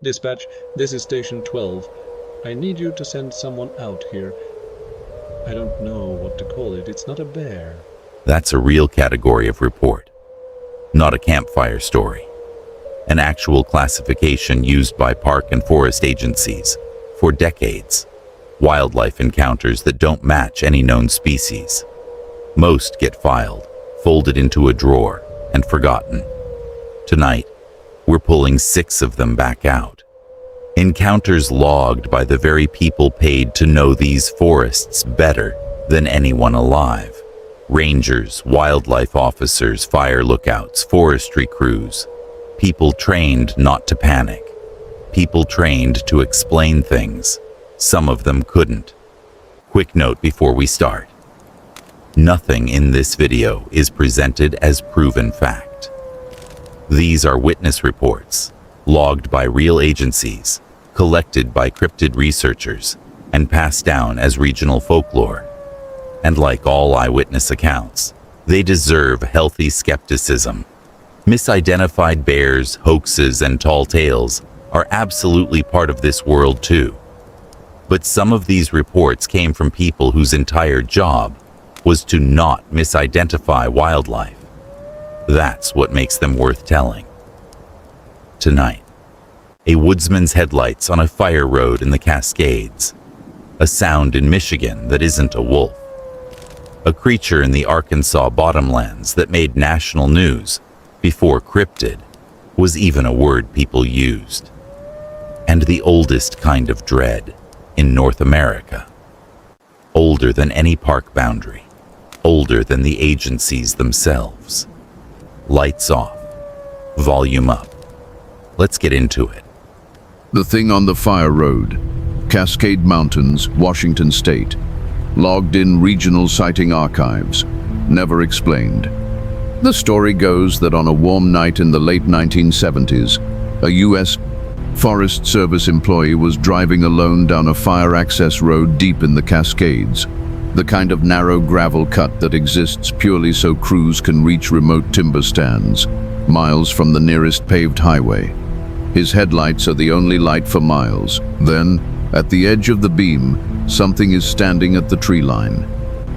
Dispatch, this is Station 12. I need you to send someone out here. I don't know what to call it. It's not a bear. That's a real category of report, not a campfire story. An actual classification used by park and forest agencies for decades. Wildlife encounters that don't match any known species. Most get filed, folded into a drawer, and forgotten. Tonight, we're pulling 6 of them back out. Encounters logged by the very people paid to know these forests better than anyone alive. Rangers, wildlife officers, fire lookouts, forestry crews. People trained not to panic. People trained to explain things. Some of them couldn't. Quick note before we start. Nothing in this video is presented as proven fact. These are witness reports, logged by real agencies, collected by cryptid researchers, and passed down as regional folklore. And like all eyewitness accounts, they deserve healthy skepticism. Misidentified bears, hoaxes, and tall tales are absolutely part of this world too. But some of these reports came from people whose entire job was to not misidentify wildlife. That's what makes them worth telling. Tonight, a woodsman's headlights on a fire road in the Cascades. A sound in Michigan that isn't a wolf. A creature in the Arkansas bottomlands that made national news before cryptid was even a word people used. And the oldest kind of dread in North America. Older than any park boundary. Older than the agencies themselves. Lights off. Volume up. Let's get into it. The Thing on the Fire Road, Cascade Mountains, Washington State. Logged in Regional Sighting Archives. Never explained. The story goes that on a warm night in the late 1970s, a U.S. Forest Service employee was driving alone down a fire access road deep in the Cascades, the kind of narrow gravel cut that exists purely so crews can reach remote timber stands, miles from the nearest paved highway. His headlights are the only light for miles. Then, at the edge of the beam, something is standing at the tree line.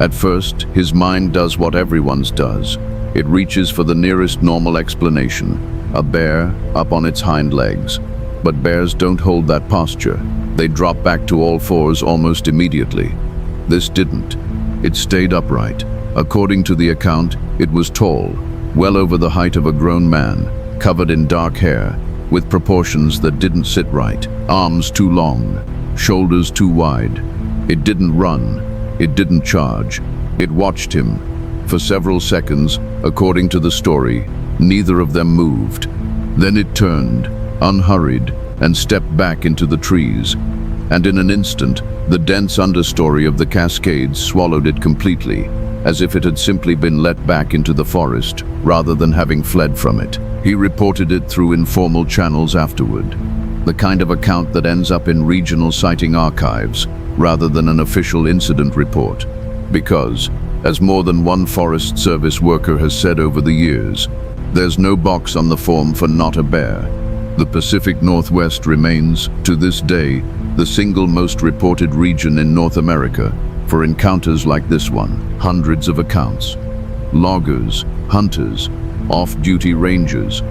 At first, his mind does what everyone's does. It reaches for the nearest normal explanation, a bear up on its hind legs. But bears don't hold that posture. They drop back to all fours almost immediately. This didn't. It stayed upright. According to the account, it was tall, well over the height of a grown man, covered in dark hair, with proportions that didn't sit right. Arms too long, shoulders too wide. It didn't run. It didn't charge. It watched him. For several seconds, according to the story, neither of them moved. Then it turned, unhurried, and stepped back into the trees. And in an instant, the dense understory of the Cascades swallowed it completely, as if it had simply been let back into the forest, rather than having fled from it. He reported it through informal channels afterward, the kind of account that ends up in regional sighting archives, rather than an official incident report. Because, as more than one Forest Service worker has said over the years, there's no box on the form for not a bear. The Pacific Northwest remains, to this day, the single most reported region in North America for encounters like this one. Hundreds of accounts. Loggers, hunters, off-duty rangers.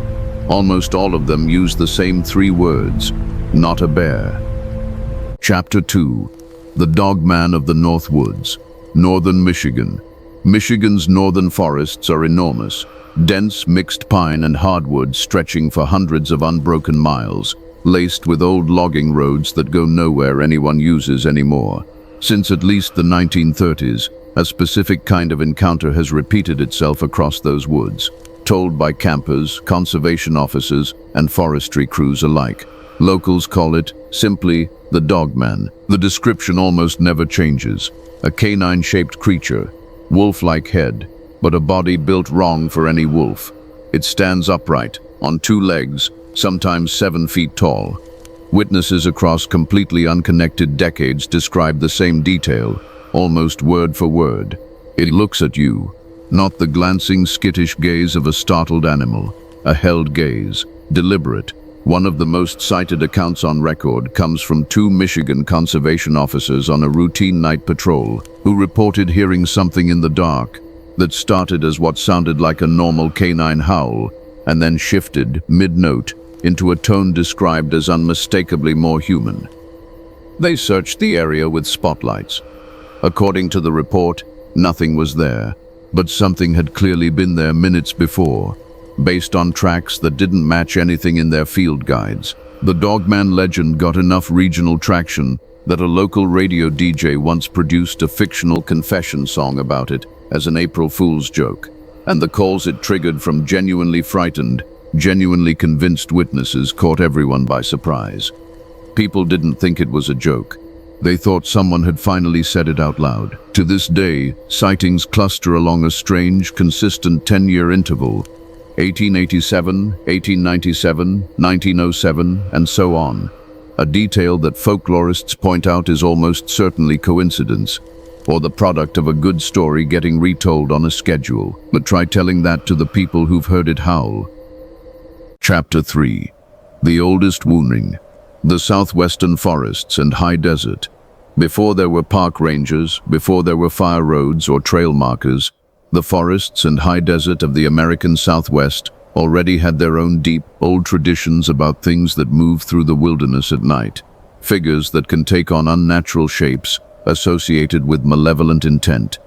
Almost all of them use the same 3 words, not a bear. Chapter 2. The Dogman of the North Woods. Northern Michigan. Michigan's northern forests are enormous. Dense mixed pine and hardwood stretching for hundreds of unbroken miles, laced with old logging roads that go nowhere anyone uses anymore. Since at least the 1930s, a specific kind of encounter has repeated itself across those woods, told by campers, conservation officers, and forestry crews alike. Locals call it, simply, the Dogman. The description almost never changes. A canine-shaped creature, wolf-like head, but a body built wrong for any wolf. It stands upright, on 2 legs, sometimes 7 feet tall. Witnesses across completely unconnected decades describe the same detail, almost word for word. It looks at you, not the glancing, skittish gaze of a startled animal, a held gaze, deliberate, One of the most cited accounts on record comes from two Michigan conservation officers on a routine night patrol who reported hearing something in the dark that started as what sounded like a normal canine howl and then shifted, mid-note, into a tone described as unmistakably more human. They searched the area with spotlights. According to the report, nothing was there, but something had clearly been there minutes before, based on tracks that didn't match anything in their field guides. The Dogman legend got enough regional traction that a local radio DJ once produced a fictional confession song about it as an April Fool's joke, and the calls it triggered from genuinely frightened, genuinely convinced witnesses caught everyone by surprise. People didn't think it was a joke. They thought someone had finally said it out loud. To this day, sightings cluster along a strange, consistent 10-year interval, 1887, 1897, 1907, and so on. A detail that folklorists point out is almost certainly coincidence, or the product of a good story getting retold on a schedule. But try telling that to the people who've heard it howl. Chapter 3. The Oldest Wounding. The southwestern forests and high desert. Before there were park rangers, before there were fire roads or trail markers, the forests and high desert of the American Southwest already had their own deep, old traditions about things that move through the wilderness at night, figures that can take on unnatural shapes associated with malevolent intent.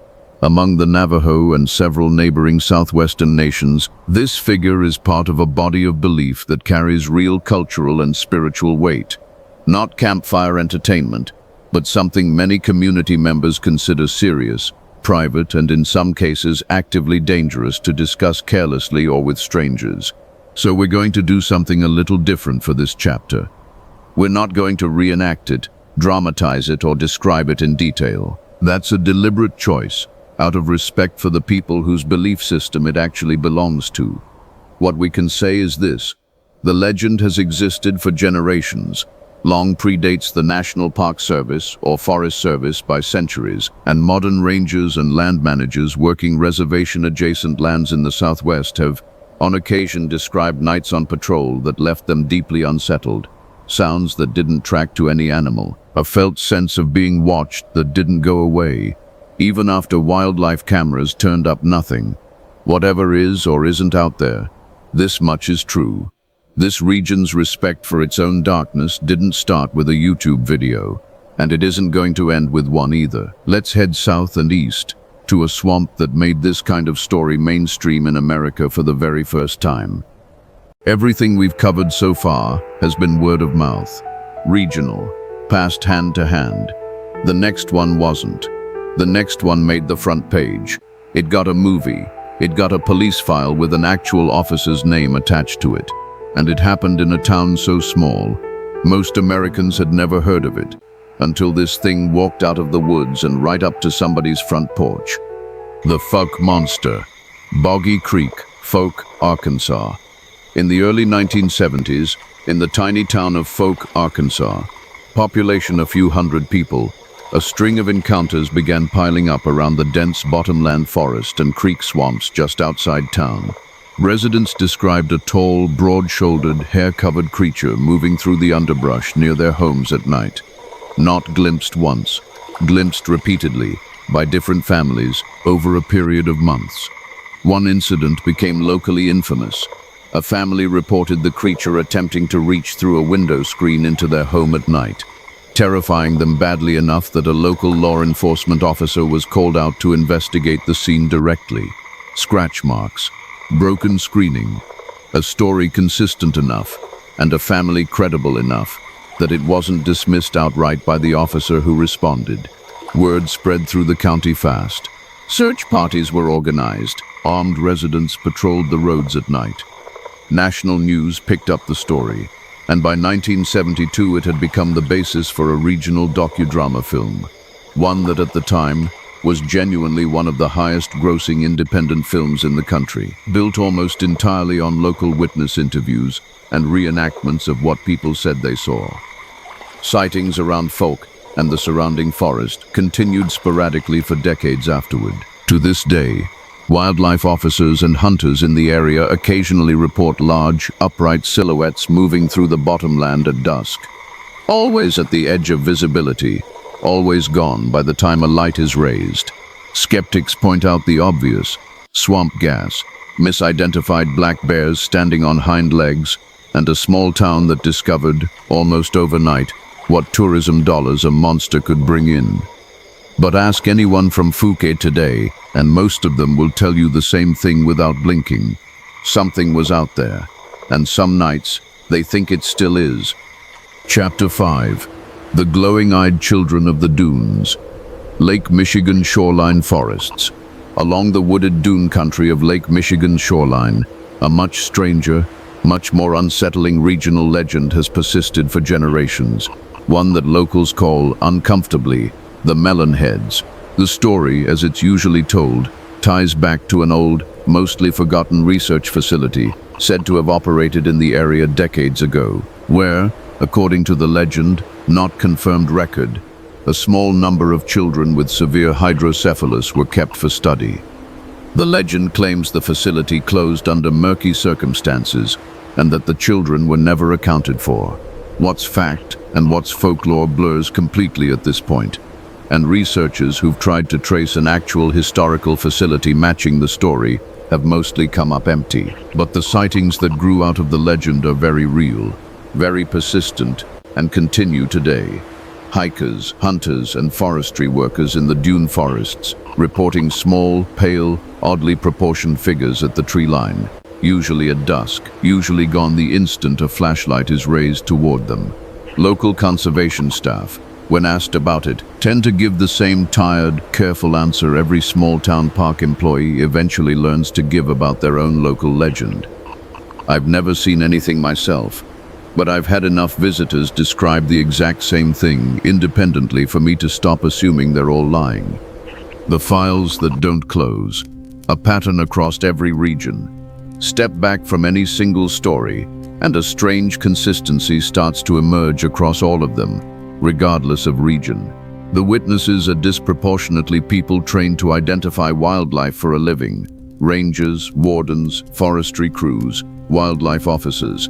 Among the Navajo and several neighboring southwestern nations, this figure is part of a body of belief that carries real cultural and spiritual weight. Not campfire entertainment, but something many community members consider serious, private, and in some cases actively dangerous to discuss carelessly or with strangers. So we're going to do something a little different for this chapter. We're not going to reenact it, dramatize it, or describe it in detail. That's a deliberate choice, out of respect for the people whose belief system it actually belongs to. What we can say is this: the legend has existed for generations, long predates the National Park Service or Forest Service by centuries, and modern rangers and land managers working reservation-adjacent lands in the Southwest have, on occasion, described nights on patrol that left them deeply unsettled, sounds that didn't track to any animal, a felt sense of being watched that didn't go away. Even after wildlife cameras turned up nothing. Whatever is or isn't out there, this much is true. This region's respect for its own darkness didn't start with a YouTube video, and it isn't going to end with one either. Let's head south and east, to a swamp that made this kind of story mainstream in America for the very first time. Everything we've covered so far has been word of mouth, regional, passed hand to hand. The next one wasn't. The next one made the front page. It got a movie. It got a police file with an actual officer's name attached to it. And it happened in a town so small, most Americans had never heard of it, until this thing walked out of the woods and right up to somebody's front porch. The Folk Monster, Boggy Creek, Folk, Arkansas. In the early 1970s, in the tiny town of Folk, Arkansas, population a few hundred people, a string of encounters began piling up around the dense bottomland forest and creek swamps just outside town. Residents described a tall, broad-shouldered, hair-covered creature moving through the underbrush near their homes at night. Not glimpsed once, glimpsed repeatedly by different families over a period of months. One incident became locally infamous. A family reported the creature attempting to reach through a window screen into their home at night, terrifying them badly enough that a local law enforcement officer was called out to investigate the scene directly. Scratch marks, broken screening, a story consistent enough, and a family credible enough that it wasn't dismissed outright by the officer who responded. Word spread through the county fast. Search parties were organized. Armed residents patrolled the roads at night. National news picked up the story, and by 1972 it had become the basis for a regional docudrama film, one that at the time was genuinely one of the highest-grossing independent films in the country, built almost entirely on local witness interviews and reenactments of what people said they saw. Sightings around Folk and the surrounding forest continued sporadically for decades afterward. To this day, Wildlife officers and hunters in the area occasionally report large, upright silhouettes moving through the bottomland at dusk. Always at the edge of visibility, always gone by the time a light is raised. Skeptics point out the obvious: swamp gas, misidentified black bears standing on hind legs, and a small town that discovered, almost overnight, what tourism dollars a monster could bring in. But ask anyone from Phuket today, and most of them will tell you the same thing without blinking. Something was out there, and some nights, they think it still is. Chapter 5. The Glowing-Eyed Children of the Dunes. Lake Michigan Shoreline Forests. Along the wooded dune country of Lake Michigan's shoreline, a much stranger, much more unsettling regional legend has persisted for generations, one that locals call, uncomfortably, the Melonheads. The story, as it's usually told, ties back to an old, mostly forgotten research facility said to have operated in the area decades ago, where, according to the legend, not confirmed record, a small number of children with severe hydrocephalus were kept for study. The legend claims the facility closed under murky circumstances and that the children were never accounted for. What's fact and what's folklore blurs completely at this point, and researchers who've tried to trace an actual historical facility matching the story have mostly come up empty. But the sightings that grew out of the legend are very real, very persistent, and continue today. Hikers, hunters, and forestry workers in the dune forests reporting small, pale, oddly proportioned figures at the tree line, usually at dusk, usually gone the instant a flashlight is raised toward them. Local conservation staff, when asked about it, tend to give the same tired, careful answer every small-town park employee eventually learns to give about their own local legend. I've never seen anything myself, but I've had enough visitors describe the exact same thing independently for me to stop assuming they're all lying. The files that don't close, a pattern across every region. Step back from any single story, and a strange consistency starts to emerge across all of them, regardless of region. The witnesses are disproportionately people trained to identify wildlife for a living: rangers, wardens, forestry crews, wildlife officers.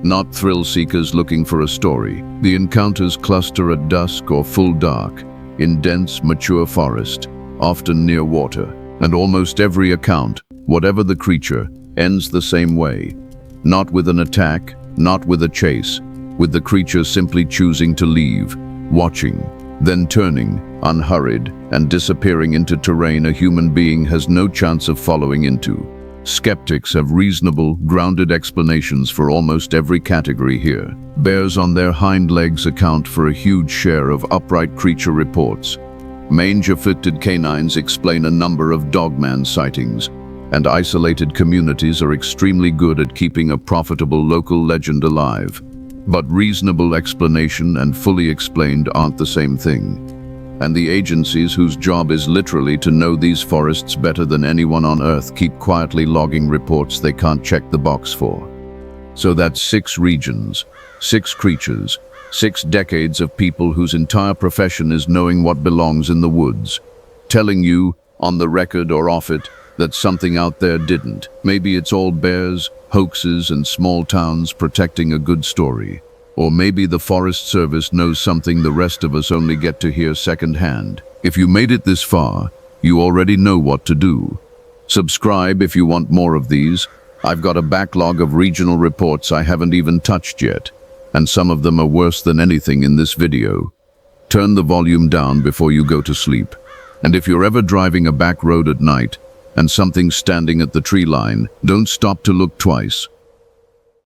Not thrill-seekers looking for a story. The encounters cluster at dusk or full dark, in dense, mature forest, often near water, and almost every account, whatever the creature, ends the same way. Not with an attack, not with a chase, with the creature simply choosing to leave, watching, then turning, unhurried, and disappearing into terrain a human being has no chance of following into. Skeptics have reasonable, grounded explanations for almost every category here. Bears on their hind legs account for a huge share of upright creature reports. Mange-afflicted canines explain a number of Dogman sightings, and isolated communities are extremely good at keeping a profitable local legend alive. But reasonable explanation and fully explained aren't the same thing. And the agencies whose job is literally to know these forests better than anyone on Earth keep quietly logging reports they can't check the box for. So that's 6 regions, 6 creatures, 6 decades of people whose entire profession is knowing what belongs in the woods, telling you, on the record or off it, that something out there didn't. Maybe it's all bears, hoaxes, and small towns protecting a good story. Or maybe the Forest Service knows something the rest of us only get to hear secondhand. If you made it this far, you already know what to do. Subscribe if you want more of these. I've got a backlog of regional reports I haven't even touched yet, and some of them are worse than anything in this video. Turn the volume down before you go to sleep. And if you're ever driving a back road at night, and something's standing at the tree line, don't stop to look twice.